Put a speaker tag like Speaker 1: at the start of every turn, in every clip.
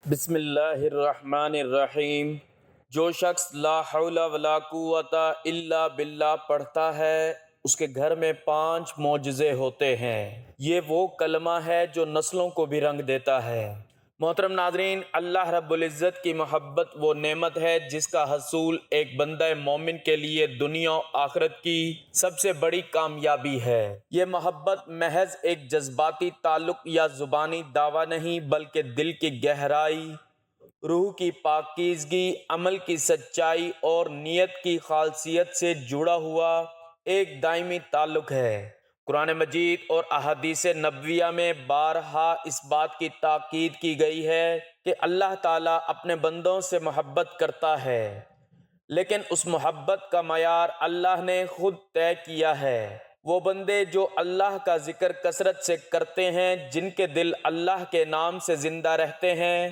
Speaker 1: بسم اللہ الرحمن الرحیم۔ جو شخص لا حول ولا قوت الا باللہ پڑھتا ہے اس کے گھر میں 5 معجزے ہوتے ہیں۔ یہ وہ کلمہ ہے جو نسلوں کو بھی رنگ دیتا ہے۔ محترم ناظرین، اللہ رب العزت کی محبت وہ نعمت ہے جس کا حصول ایک بندہ مومن کے لیے دنیا و آخرت کی سب سے بڑی کامیابی ہے۔ یہ محبت محض ایک جذباتی تعلق یا زبانی دعویٰ نہیں، بلکہ دل کی گہرائی، روح کی پاکیزگی، عمل کی سچائی اور نیت کی خالصیت سے جڑا ہوا ایک دائمی تعلق ہے۔ قرآن مجید اور احادیث نبویہ میں بارہا اس بات کی تاکید کی گئی ہے کہ اللہ تعالیٰ اپنے بندوں سے محبت کرتا ہے، لیکن اس محبت کا معیار اللہ نے خود طے کیا ہے۔ وہ بندے جو اللہ کا ذکر کثرت سے کرتے ہیں، جن کے دل اللہ کے نام سے زندہ رہتے ہیں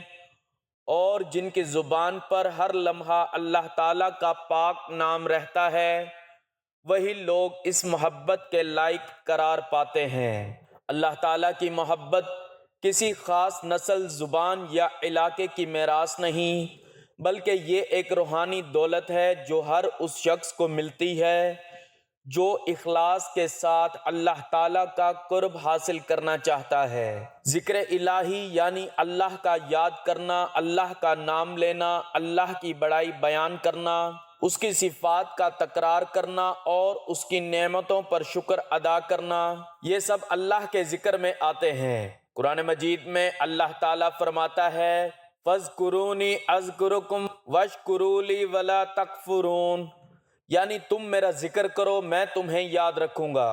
Speaker 1: اور جن کی زبان پر ہر لمحہ اللہ تعالیٰ کا پاک نام رہتا ہے، وہی لوگ اس محبت کے لائق قرار پاتے ہیں۔ اللہ تعالیٰ کی محبت کسی خاص نسل، زبان یا علاقے کی میراث نہیں، بلکہ یہ ایک روحانی دولت ہے جو ہر اس شخص کو ملتی ہے جو اخلاص کے ساتھ اللہ تعالیٰ کا قرب حاصل کرنا چاہتا ہے۔ ذکر الہی یعنی اللہ کا یاد کرنا، اللہ کا نام لینا، اللہ کی بڑائی بیان کرنا، اس کی صفات کا تکرار کرنا اور اس کی نعمتوں پر شکر ادا کرنا، یہ سب اللہ کے ذکر میں آتے ہیں۔ قرآن مجید میں اللہ تعالیٰ فرماتا ہے فَاذْكُرُونِي أَذْكُرُكُمْ وَاشْكُرُوا لِي وَلَا تَكْفُرُونَ، یعنی تم میرا ذکر کرو میں تمہیں یاد رکھوں گا،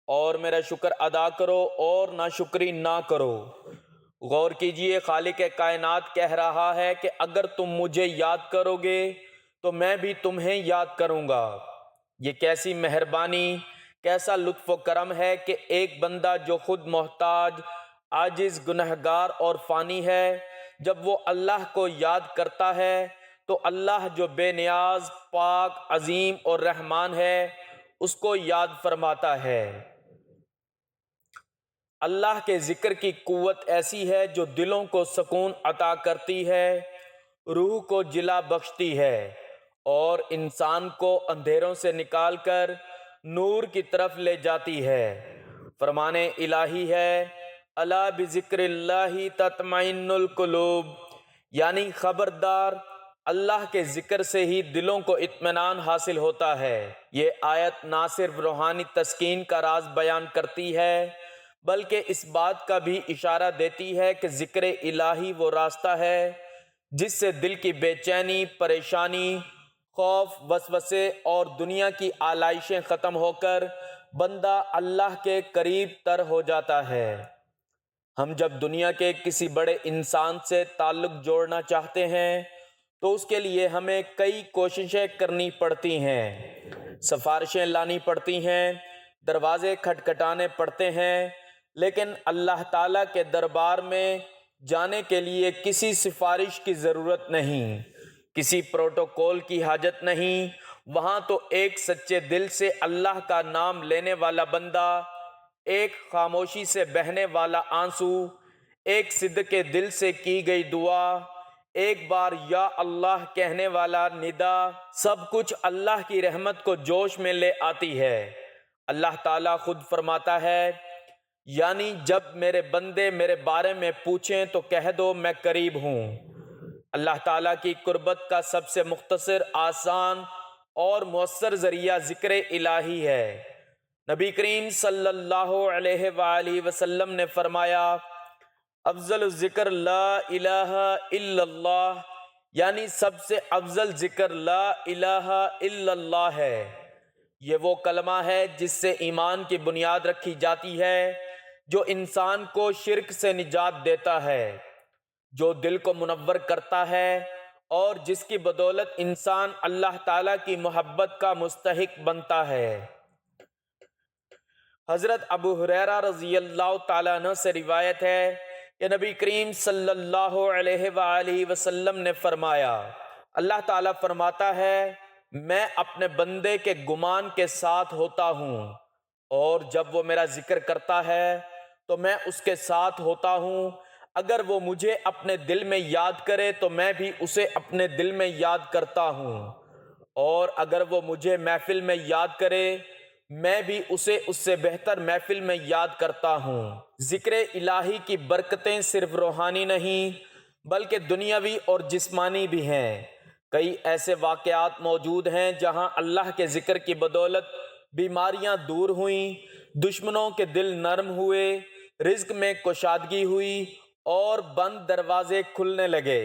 Speaker 1: اور میرا شکر ادا کرو اور ناشکری نہ کرو۔ غور کیجئے، خالق کائنات کہہ رہا ہے کہ اگر تم مجھے یاد کرو گے تو میں بھی تمہیں یاد کروں گا۔ یہ کیسی مہربانی، کیسا لطف و کرم ہے کہ ایک بندہ جو خود محتاج، عاجز، گنہگار اور فانی ہے، جب وہ اللہ کو یاد کرتا ہے تو اللہ جو بے نیاز، پاک، عظیم اور رحمان ہے اس کو یاد فرماتا ہے۔ اللہ کے ذکر کی قوت ایسی ہے جو دلوں کو سکون عطا کرتی ہے، روح کو جلا بخشتی ہے اور انسان کو اندھیروں سے نکال کر نور کی طرف لے جاتی ہے۔ فرمان الہی ہے الا بذکر اللہ تطمئن القلوب، یعنی خبردار، اللہ کے ذکر سے ہی دلوں کو اطمینان حاصل ہوتا ہے۔ یہ آیت نہ صرف روحانی تسکین کا راز بیان کرتی ہے بلکہ اس بات کا بھی اشارہ دیتی ہے کہ ذکر الہی وہ راستہ ہے جس سے دل کی بے چینی، پریشانی، خوف، وسوسے اور دنیا کی آلائشیں ختم ہو کر بندہ اللہ کے قریب تر ہو جاتا ہے۔ ہم جب دنیا کے کسی بڑے انسان سے تعلق جوڑنا چاہتے ہیں تو اس کے لیے ہمیں کئی کوششیں کرنی پڑتی ہیں، سفارشیں لانی پڑتی ہیں، دروازے کھٹکھٹانے پڑتے ہیں، لیکن اللہ تعالیٰ کے دربار میں جانے کے لیے کسی سفارش کی ضرورت نہیں، کسی پروٹوکول کی حاجت نہیں۔ وہاں تو ایک سچے دل سے اللہ کا نام لینے والا بندہ، ایک خاموشی سے بہنے والا آنسو، ایک صدق دل سے کی گئی دعا، ایک بار یا اللہ کہنے والا ندا، سب کچھ اللہ کی رحمت کو جوش میں لے آتی ہے۔ اللہ تعالیٰ خود فرماتا ہے یعنی جب میرے بندے میرے بارے میں پوچھیں تو کہہ دو میں قریب ہوں۔ اللہ تعالیٰ کی قربت کا سب سے مختصر، آسان اور مؤثر ذریعہ ذکر الہی ہے۔ نبی کریم صلی اللہ علیہ وآلہ وسلم نے فرمایا افضل الذکر لا الہ الا اللہ، یعنی سب سے افضل ذکر لا الہ الا اللہ ہے۔ یہ وہ کلمہ ہے جس سے ایمان کی بنیاد رکھی جاتی ہے، جو انسان کو شرک سے نجات دیتا ہے، جو دل کو منور کرتا ہے اور جس کی بدولت انسان اللہ تعالیٰ کی محبت کا مستحق بنتا ہے۔ حضرت ابو ہریرہ رضی اللہ تعالیٰ عنہ سے روایت ہے کہ نبی کریم صلی اللہ علیہ وآلہ وسلم نے فرمایا اللہ تعالیٰ فرماتا ہے میں اپنے بندے کے گمان کے ساتھ ہوتا ہوں، اور جب وہ میرا ذکر کرتا ہے تو میں اس کے ساتھ ہوتا ہوں، اگر وہ مجھے اپنے دل میں یاد کرے تو میں بھی اسے اپنے دل میں یاد کرتا ہوں، اور اگر وہ مجھے محفل میں یاد کرے میں بھی اسے اس سے بہتر محفل میں یاد کرتا ہوں۔ ذکر الہی کی برکتیں صرف روحانی نہیں بلکہ دنیاوی اور جسمانی بھی ہیں۔ کئی ایسے واقعات موجود ہیں جہاں اللہ کے ذکر کی بدولت بیماریاں دور ہوئیں، دشمنوں کے دل نرم ہوئے، رزق میں کشادگی ہوئی اور بند دروازے کھلنے لگے۔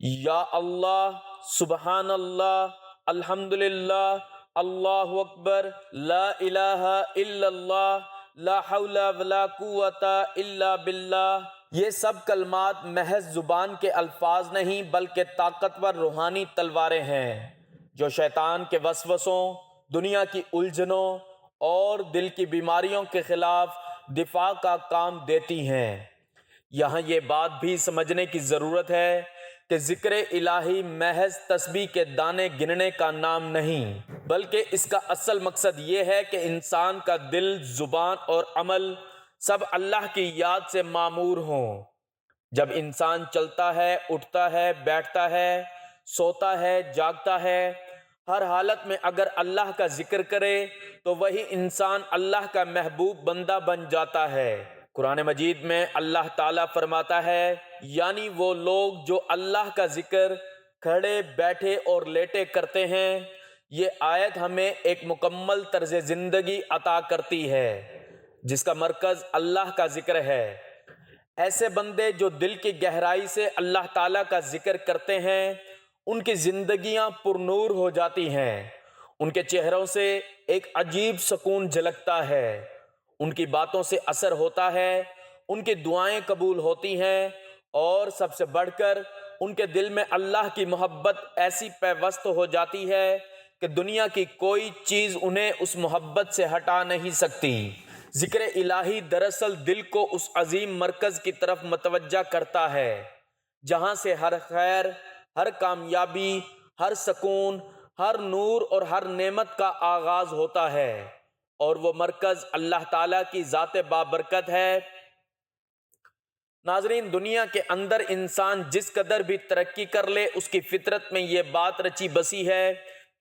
Speaker 1: یا اللہ، سبحان اللہ، الحمدللہ، اللہ اکبر، لا الہ الا اللہ، لا حول ولا قوت الا باللہ، یہ سب کلمات محض زبان کے الفاظ نہیں بلکہ طاقتور روحانی تلواریں ہیں جو شیطان کے وسوسوں، دنیا کی الجھنوں اور دل کی بیماریوں کے خلاف دفاع کا کام دیتی ہیں۔ یہاں یہ بات بھی سمجھنے کی ضرورت ہے کہ ذکر الہی محض تسبیح کے دانے گننے کا نام نہیں، بلکہ اس کا اصل مقصد یہ ہے کہ انسان کا دل، زبان اور عمل سب اللہ کی یاد سے معمور ہوں۔ جب انسان چلتا ہے، اٹھتا ہے، بیٹھتا ہے، سوتا ہے، جاگتا ہے، ہر حالت میں اگر اللہ کا ذکر کرے تو وہی انسان اللہ کا محبوب بندہ بن جاتا ہے۔ قرآن مجید میں اللہ تعالیٰ فرماتا ہے، یعنی وہ لوگ جو اللہ کا ذکر کھڑے، بیٹھے اور لیٹے کرتے ہیں، یہ آیت ہمیں ایک مکمل طرز زندگی عطا کرتی ہے جس کا مرکز اللہ کا ذکر ہے۔ ایسے بندے جو دل کی گہرائی سے اللہ تعالیٰ کا ذکر کرتے ہیں، ان کی زندگیاں پر نور ہو جاتی ہیں، ان کے چہروں سے ایک عجیب سکون جھلکتا ہے، ان کی باتوں سے اثر ہوتا ہے، ان کی دعائیں قبول ہوتی ہیں، اور سب سے بڑھ کر ان کے دل میں اللہ کی محبت ایسی پیوست ہو جاتی ہے کہ دنیا کی کوئی چیز انہیں اس محبت سے ہٹا نہیں سکتی۔ ذکر الہی دراصل دل کو اس عظیم مرکز کی طرف متوجہ کرتا ہے جہاں سے ہر خیر، ہر کامیابی، ہر سکون، ہر نور اور ہر نعمت کا آغاز ہوتا ہے، اور وہ مرکز اللہ تعالیٰ کی ذات بابرکت ہے۔ ناظرین، دنیا کے اندر انسان جس قدر بھی ترقی کر لے، اس کی فطرت میں یہ بات رچی بسی ہے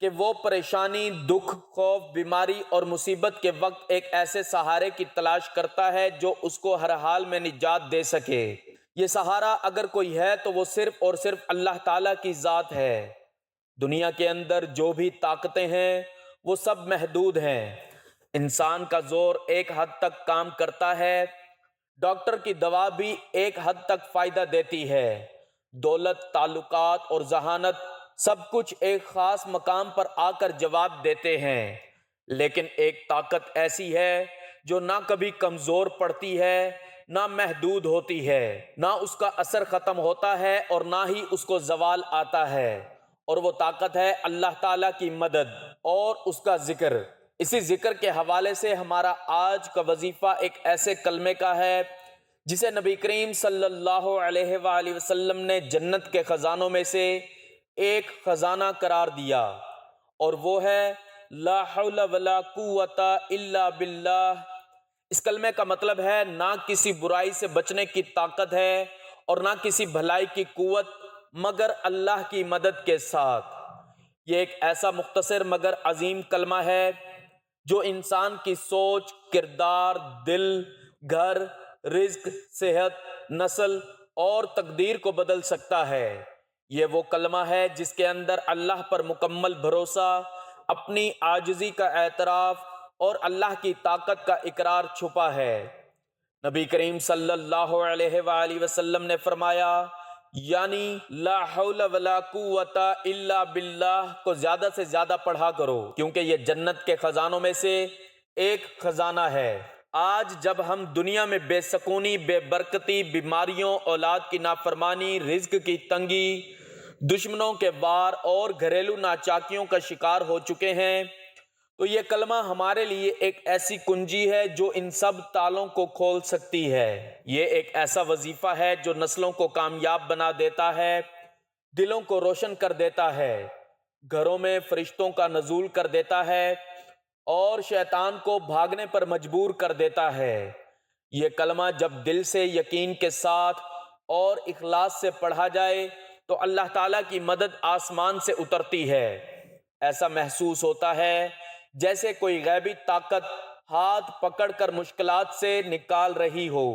Speaker 1: کہ وہ پریشانی، دکھ، خوف، بیماری اور مصیبت کے وقت ایک ایسے سہارے کی تلاش کرتا ہے جو اس کو ہر حال میں نجات دے سکے۔ یہ سہارا اگر کوئی ہے تو وہ صرف اور صرف اللہ تعالیٰ کی ذات ہے۔ دنیا کے اندر جو بھی طاقتیں ہیں وہ سب محدود ہیں۔ انسان کا زور ایک حد تک کام کرتا ہے، ڈاکٹر کی دوا بھی ایک حد تک فائدہ دیتی ہے، دولت، تعلقات اور ذہانت سب کچھ ایک خاص مقام پر آ کر جواب دیتے ہیں، لیکن ایک طاقت ایسی ہے جو نہ کبھی کمزور پڑتی ہے، نہ محدود ہوتی ہے، نہ اس کا اثر ختم ہوتا ہے اور نہ ہی اس کو زوال آتا ہے، اور وہ طاقت ہے اللہ تعالیٰ کی مدد اور اس کا ذکر۔ اسی ذکر کے حوالے سے ہمارا آج کا وظیفہ ایک ایسے کلمے کا ہے جسے نبی کریم صلی اللہ علیہ وآلہ وسلم نے جنت کے خزانوں میں سے ایک خزانہ قرار دیا، اور وہ ہے لا حول ولا قوت الا باللہ۔ اس کلمے کا مطلب ہے نہ کسی برائی سے بچنے کی طاقت ہے اور نہ کسی بھلائی کی قوت مگر اللہ کی مدد کے ساتھ۔ یہ ایک ایسا مختصر مگر عظیم کلمہ ہے جو انسان کی سوچ، کردار، دل، گھر، رزق، صحت، نسل اور تقدیر کو بدل سکتا ہے۔ یہ وہ کلمہ ہے جس کے اندر اللہ پر مکمل بھروسہ، اپنی عاجزی کا اعتراف اور اللہ کی طاقت کا اقرار چھپا ہے۔ نبی کریم صلی اللہ علیہ وآلہ وسلم نے فرمایا، یعنی لا حول ولا قوت الا باللہ کو زیادہ سے زیادہ پڑھا کرو، کیونکہ یہ جنت کے خزانوں میں سے ایک خزانہ ہے۔ آج جب ہم دنیا میں بے سکونی، بے برکتی، بیماریوں، اولاد کی نافرمانی، رزق کی تنگی، دشمنوں کے وار اور گھریلو ناچاکیوں کا شکار ہو چکے ہیں، تو یہ کلمہ ہمارے لیے ایک ایسی کنجی ہے جو ان سب تالوں کو کھول سکتی ہے۔ یہ ایک ایسا وظیفہ ہے جو نسلوں کو کامیاب بنا دیتا ہے، دلوں کو روشن کر دیتا ہے، گھروں میں فرشتوں کا نزول کر دیتا ہے اور شیطان کو بھاگنے پر مجبور کر دیتا ہے۔ یہ کلمہ جب دل سے یقین کے ساتھ اور اخلاص سے پڑھا جائے تو اللہ تعالیٰ کی مدد آسمان سے اترتی ہے۔ ایسا محسوس ہوتا ہے جیسے کوئی غیبی طاقت ہاتھ پکڑ کر مشکلات سے نکال رہی ہو۔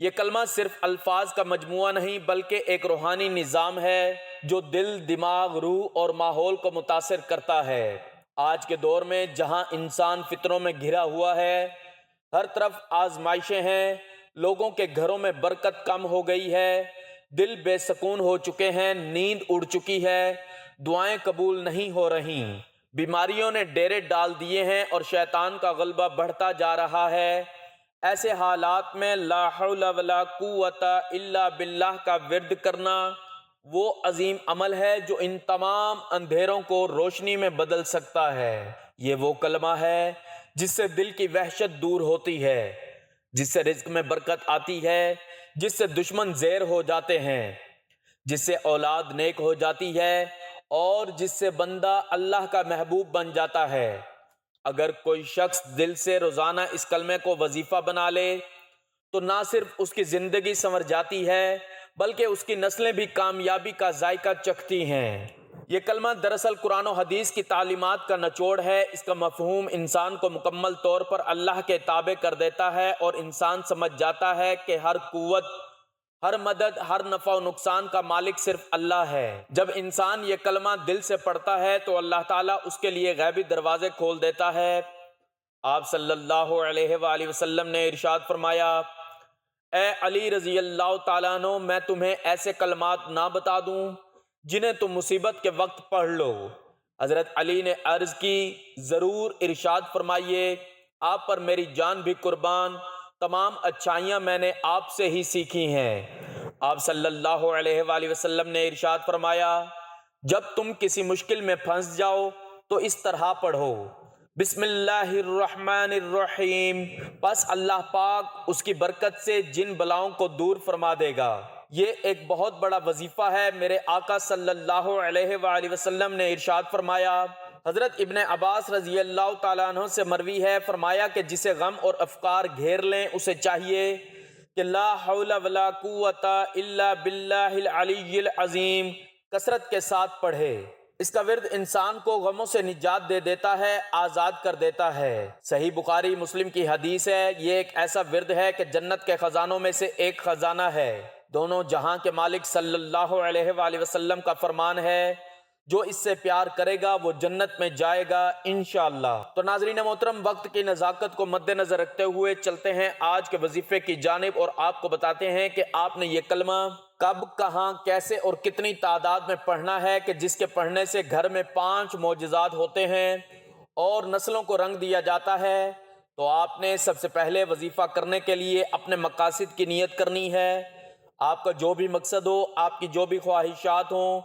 Speaker 1: یہ کلمہ صرف الفاظ کا مجموعہ نہیں بلکہ ایک روحانی نظام ہے جو دل، دماغ، روح اور ماحول کو متاثر کرتا ہے۔ آج کے دور میں جہاں انسان فتنوں میں گھرا ہوا ہے، ہر طرف آزمائشیں ہیں، لوگوں کے گھروں میں برکت کم ہو گئی ہے، دل بے سکون ہو چکے ہیں، نیند اڑ چکی ہے، دعائیں قبول نہیں ہو رہی، بیماریوں نے ڈیرے ڈال دیے ہیں اور شیطان کا غلبہ بڑھتا جا رہا ہے۔ ایسے حالات میں لا حول ولا قوت الا باللہ کا ورد کرنا وہ عظیم عمل ہے جو ان تمام اندھیروں کو روشنی میں بدل سکتا ہے۔ یہ وہ کلمہ ہے جس سے دل کی وحشت دور ہوتی ہے، جس سے رزق میں برکت آتی ہے، جس سے دشمن زیر ہو جاتے ہیں، جس سے اولاد نیک ہو جاتی ہے اور جس سے بندہ اللہ کا محبوب بن جاتا ہے۔ اگر کوئی شخص دل سے روزانہ اس کلمے کو وظیفہ بنا لے تو نہ صرف اس کی زندگی سنور جاتی ہے بلکہ اس کی نسلیں بھی کامیابی کا ذائقہ چکھتی ہیں۔ یہ کلمہ دراصل قرآن و حدیث کی تعلیمات کا نچوڑ ہے۔ اس کا مفہوم انسان کو مکمل طور پر اللہ کے تابع کر دیتا ہے اور انسان سمجھ جاتا ہے کہ ہر قوت، ہر مدد، ہر نفع و نقصان کا مالک صرف اللہ ہے۔ جب انسان یہ کلمہ دل سے پڑھتا ہے تو اللہ تعالیٰ اس کے لیے غیبی دروازے کھول دیتا ہے۔ آپ صلی اللہ علیہ وآلہ وسلم نے ارشاد فرمایا، اے علی رضی اللہ تعالیٰ عنہ، میں تمہیں ایسے کلمات نہ بتا دوں جنہیں تم مصیبت کے وقت پڑھ لو؟ حضرت علی نے عرض کی، ضرور، ارشاد فرمائیے۔ آپ پر میری جان بھی قربان، تمام اچھائیاں میں نے آپ سے ہی سیکھی ہیں۔ آپ صلی اللہ علیہ وآلہ وسلم نے ارشاد فرمایا، جب تم کسی مشکل میں پھنس جاؤ تو اس طرح پڑھو، بسم اللہ الرحمن الرحیم، پس اللہ پاک اس کی برکت سے جن بلاؤں کو دور فرما دے گا۔ یہ ایک بہت بڑا وظیفہ ہے۔ میرے آقا صلی اللہ علیہ وآلہ وسلم نے ارشاد فرمایا، حضرت ابن عباس رضی اللہ تعالیٰ عنہ سے مروی ہے، فرمایا کہ جسے غم اور افکار گھیر لیں اسے چاہیے کہ لا حول ولا قوت الا باللہ العلی العظیم کثرت کے ساتھ پڑھے۔ اس کا ورد انسان کو غموں سے نجات دے دیتا ہے، آزاد کر دیتا ہے۔ صحیح بخاری مسلم کی حدیث ہے، یہ ایک ایسا ورد ہے کہ جنت کے خزانوں میں سے ایک خزانہ ہے۔ دونوں جہاں کے مالک صلی اللہ علیہ وآلہ وسلم کا فرمان ہے، جو اس سے پیار کرے گا وہ جنت میں جائے گا انشاءاللہ۔ تو ناظرین محترم، وقت کی نزاکت کو مد نظر رکھتے ہوئے چلتے ہیں آج کے وظیفے کی جانب اور آپ کو بتاتے ہیں کہ آپ نے یہ کلمہ کب، کہاں، کیسے اور کتنی تعداد میں پڑھنا ہے کہ جس کے پڑھنے سے گھر میں 5 معجزات ہوتے ہیں اور نسلوں کو رنگ دیا جاتا ہے۔ تو آپ نے سب سے پہلے وظیفہ کرنے کے لیے اپنے مقاصد کی نیت کرنی ہے۔ آپ کا جو بھی مقصد ہو، آپ کی جو بھی خواہشات ہوں،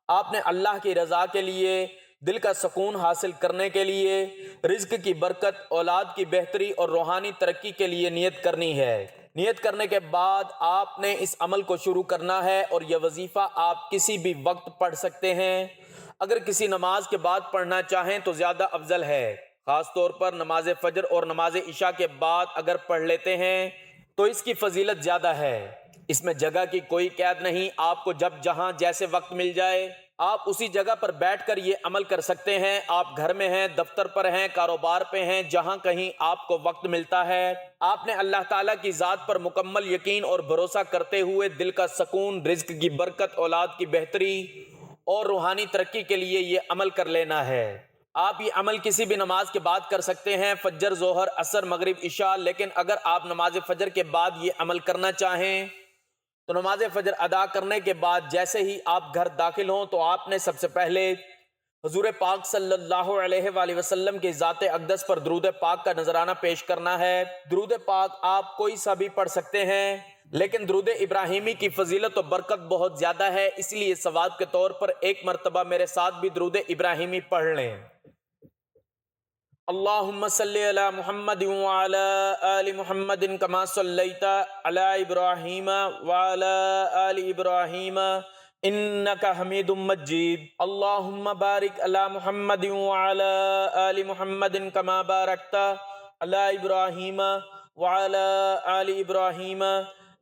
Speaker 1: آپ نے اللہ کی رضا کے لیے، دل کا سکون حاصل کرنے کے لیے، رزق کی برکت، اولاد کی بہتری اور روحانی ترقی کے لیے نیت کرنی ہے۔ نیت کرنے کے بعد آپ نے اس عمل کو شروع کرنا ہے اور یہ وظیفہ آپ کسی بھی وقت پڑھ سکتے ہیں۔ اگر کسی نماز کے بعد پڑھنا چاہیں تو زیادہ افضل ہے، خاص طور پر نماز فجر اور نماز عشاء کے بعد اگر پڑھ لیتے ہیں تو اس کی فضیلت زیادہ ہے۔ اس میں جگہ کی کوئی قید نہیں، آپ کو جب جہاں جیسے وقت مل جائے آپ اسی جگہ پر بیٹھ کر یہ عمل کر سکتے ہیں۔ آپ گھر میں ہیں، دفتر پر ہیں، کاروبار پہ ہیں، جہاں کہیں آپ کو وقت ملتا ہے، آپ نے اللہ تعالیٰ کی ذات پر مکمل یقین اور بھروسہ کرتے ہوئے دل کا سکون، رزق کی برکت، اولاد کی بہتری اور روحانی ترقی کے لیے یہ عمل کر لینا ہے۔ آپ یہ عمل کسی بھی نماز کے بعد کر سکتے ہیں، فجر، ظہر، عصر، مغرب، عشاء، لیکن اگر آپ نماز فجر کے بعد یہ عمل کرنا چاہیں تو نماز فجر ادا کرنے کے بعد جیسے ہی آپ گھر داخل ہوں تو آپ نے سب سے پہلے حضور پاک صلی اللہ علیہ وآلہ وسلم کی ذات اقدس پر درود پاک کا نذرانہ پیش کرنا ہے۔ درود پاک آپ کوئی سا بھی پڑھ سکتے ہیں، لیکن درود ابراہیمی کی فضیلت و برکت بہت زیادہ ہے، اس لیے ثواب کے طور پر ایک مرتبہ میرے ساتھ بھی درود ابراہیمی پڑھ لیں۔ اللہم صلی علی محمد وعلی آل محمد کما صلیت علی ابراہیم وعلی آل ابراہیم انک حمید مجید۔ اللہم بارک علی محمد وعلی آل محمد کما بارکت علی ابراہیم وعلی آل ابراہیم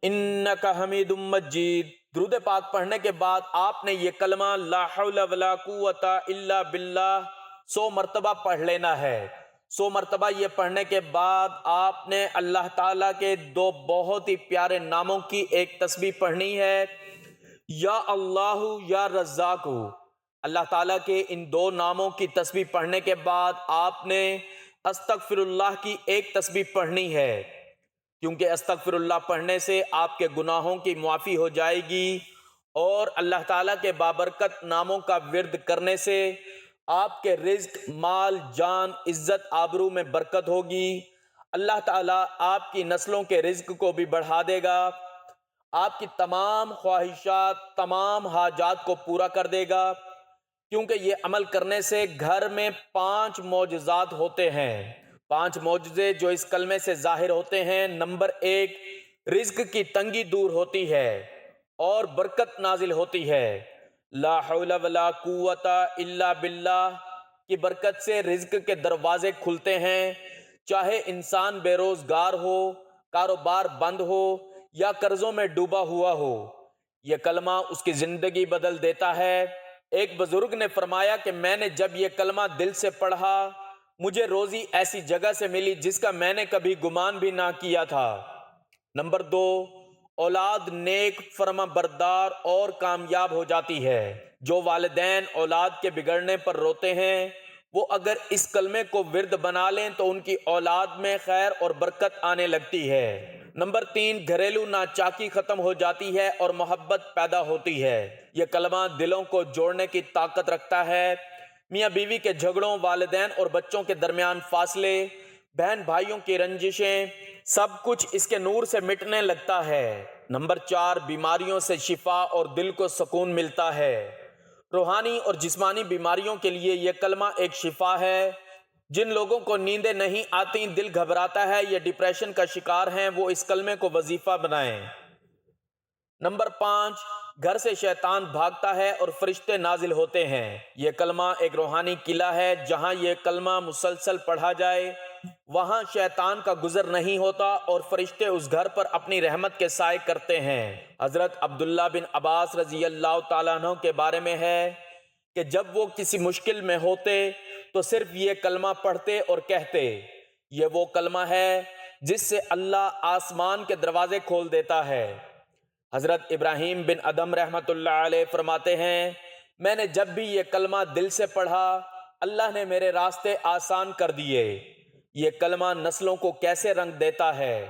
Speaker 1: انک حمید مجید۔ درود پاک پڑھنے کے بعد آپ نے یہ کلمہ لا حول ولا قوت الا باللہ 100 مرتبہ پڑھ لینا ہے۔ 100 مرتبہ یہ پڑھنے کے بعد آپ نے اللہ تعالیٰ کے 2 بہت ہی پیارے ناموں کی ایک تسبیح پڑھنی ہے، یا اللہ یا رزاق۔ اللہ تعالیٰ کے ان 2 ناموں کی تسبیح پڑھنے کے بعد آپ نے استغفر اللہ کی ایک تسبیح پڑھنی ہے، کیونکہ استغفر اللہ پڑھنے سے آپ کے گناہوں کی معافی ہو جائے گی، اور اللہ تعالیٰ کے بابرکت ناموں کا ورد کرنے سے آپ کے رزق، مال، جان، عزت، آبرو میں برکت ہوگی۔ اللہ تعالیٰ آپ کی نسلوں کے رزق کو بھی بڑھا دے گا، آپ کی تمام خواہشات، تمام حاجات کو پورا کر دے گا، کیونکہ یہ عمل کرنے سے گھر میں 5 معجزات ہوتے ہیں۔ 5 معجزے جو اس کلمے سے ظاہر ہوتے ہیں۔ نمبر 1، رزق کی تنگی دور ہوتی ہے اور برکت نازل ہوتی ہے۔ لا حول ولا قوت الا باللہ کی برکت سے رزق کے دروازے کھلتے ہیں، چاہے انسان بے روزگار ہو، کاروبار بند ہو یا قرضوں میں ڈوبا ہوا ہو، یہ کلمہ اس کی زندگی بدل دیتا ہے۔ ایک بزرگ نے فرمایا کہ میں نے جب یہ کلمہ دل سے پڑھا، مجھے روزی ایسی جگہ سے ملی جس کا میں نے کبھی گمان بھی نہ کیا تھا۔ نمبر 2، اولاد نیک، فرما بردار اور کامیاب ہو جاتی ہے۔ جو والدین اولاد کے بگڑنے پر روتے ہیں، وہ اگر اس کلمے کو ورد بنا لیں تو ان کی اولاد میں خیر اور برکت آنے لگتی ہے۔ نمبر 3، گھریلو ناچاکی ختم ہو جاتی ہے اور محبت پیدا ہوتی ہے۔ یہ کلمہ دلوں کو جوڑنے کی طاقت رکھتا ہے۔ میاں بیوی کے جھگڑوں، والدین اور بچوں کے درمیان فاصلے، بہن بھائیوں کی رنجشیں، سب کچھ اس کے نور سے مٹنے لگتا ہے۔ نمبر 4، بیماریوں سے شفا اور دل کو سکون ملتا ہے۔ روحانی اور جسمانی بیماریوں کے لیے یہ کلمہ ایک شفا ہے۔ جن لوگوں کو نیندیں نہیں آتی، دل گھبراتا ہے یا ڈپریشن کا شکار ہیں، وہ اس کلمے کو وظیفہ بنائیں۔ نمبر 5، گھر سے شیطان بھاگتا ہے اور فرشتے نازل ہوتے ہیں۔ یہ کلمہ ایک روحانی قلعہ ہے، جہاں یہ کلمہ مسلسل پڑھا جائے وہاں شیطان کا گزر نہیں ہوتا اور فرشتے اس گھر پر اپنی رحمت کے سائے کرتے ہیں۔ حضرت عبداللہ بن عباس رضی اللہ تعالیٰ عنہ کے بارے میں ہے کہ جب وہ کسی مشکل میں ہوتے تو صرف یہ کلمہ پڑھتے اور کہتے، یہ وہ کلمہ ہے جس سے اللہ آسمان کے دروازے کھول دیتا ہے۔ حضرت ابراہیم بن ادم رحمۃ اللہ علیہ فرماتے ہیں، میں نے جب بھی یہ کلمہ دل سے پڑھا، اللہ نے میرے راستے آسان کر دیے۔ یہ کلمہ نسلوں کو کیسے رنگ دیتا ہے؟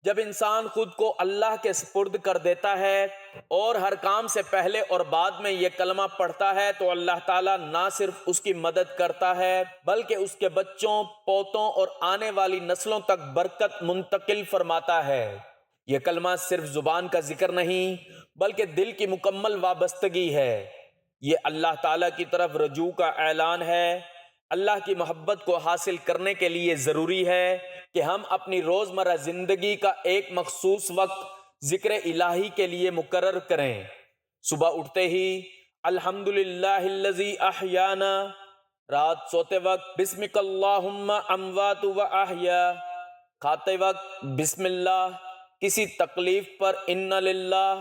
Speaker 1: جب انسان خود کو اللہ کے سپرد کر دیتا ہے اور ہر کام سے پہلے اور بعد میں یہ کلمہ پڑھتا ہے تو اللہ تعالیٰ نہ صرف اس کی مدد کرتا ہے بلکہ اس کے بچوں، پوتوں اور آنے والی نسلوں تک برکت منتقل فرماتا ہے۔ یہ کلمہ صرف زبان کا ذکر نہیں بلکہ دل کی مکمل وابستگی ہے۔ یہ اللہ تعالیٰ کی طرف رجوع کا اعلان ہے۔ اللہ کی محبت کو حاصل کرنے کے لیے ضروری ہے کہ ہم اپنی روزمرہ زندگی کا ایک مخصوص وقت ذکر الہی کے لیے مقرر کریں۔ صبح اٹھتے ہی الحمدللہ الذی احیانا، رات سوتے وقت بسمک اللہم اموات و احیا، کھاتے وقت بسم اللہ، کسی تکلیف پر ان للہ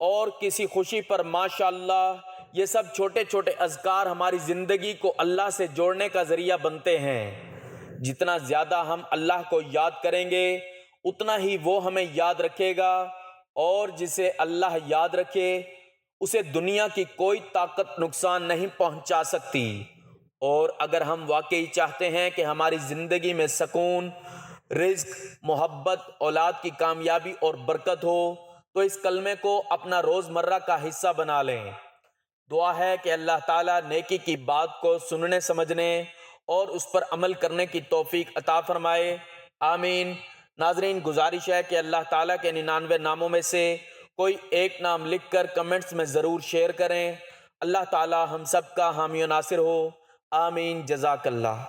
Speaker 1: اور کسی خوشی پر ماشاءاللہ۔ یہ سب چھوٹے چھوٹے اذکار ہماری زندگی کو اللہ سے جوڑنے کا ذریعہ بنتے ہیں۔ جتنا زیادہ ہم اللہ کو یاد کریں گے اتنا ہی وہ ہمیں یاد رکھے گا، اور جسے اللہ یاد رکھے اسے دنیا کی کوئی طاقت نقصان نہیں پہنچا سکتی۔ اور اگر ہم واقعی چاہتے ہیں کہ ہماری زندگی میں سکون، رزق، محبت، اولاد کی کامیابی اور برکت ہو تو اس کلمے کو اپنا روزمرہ کا حصہ بنا لیں۔ دعا ہے کہ اللہ تعالیٰ نیکی کی بات کو سننے، سمجھنے اور اس پر عمل کرنے کی توفیق عطا فرمائے، آمین۔ ناظرین، گزارش ہے کہ اللہ تعالیٰ کے 99 ناموں میں سے کوئی ایک نام لکھ کر کمنٹس میں ضرور شیئر کریں۔ اللہ تعالیٰ ہم سب کا حامی و ناصر ہو، آمین۔ جزاک اللہ۔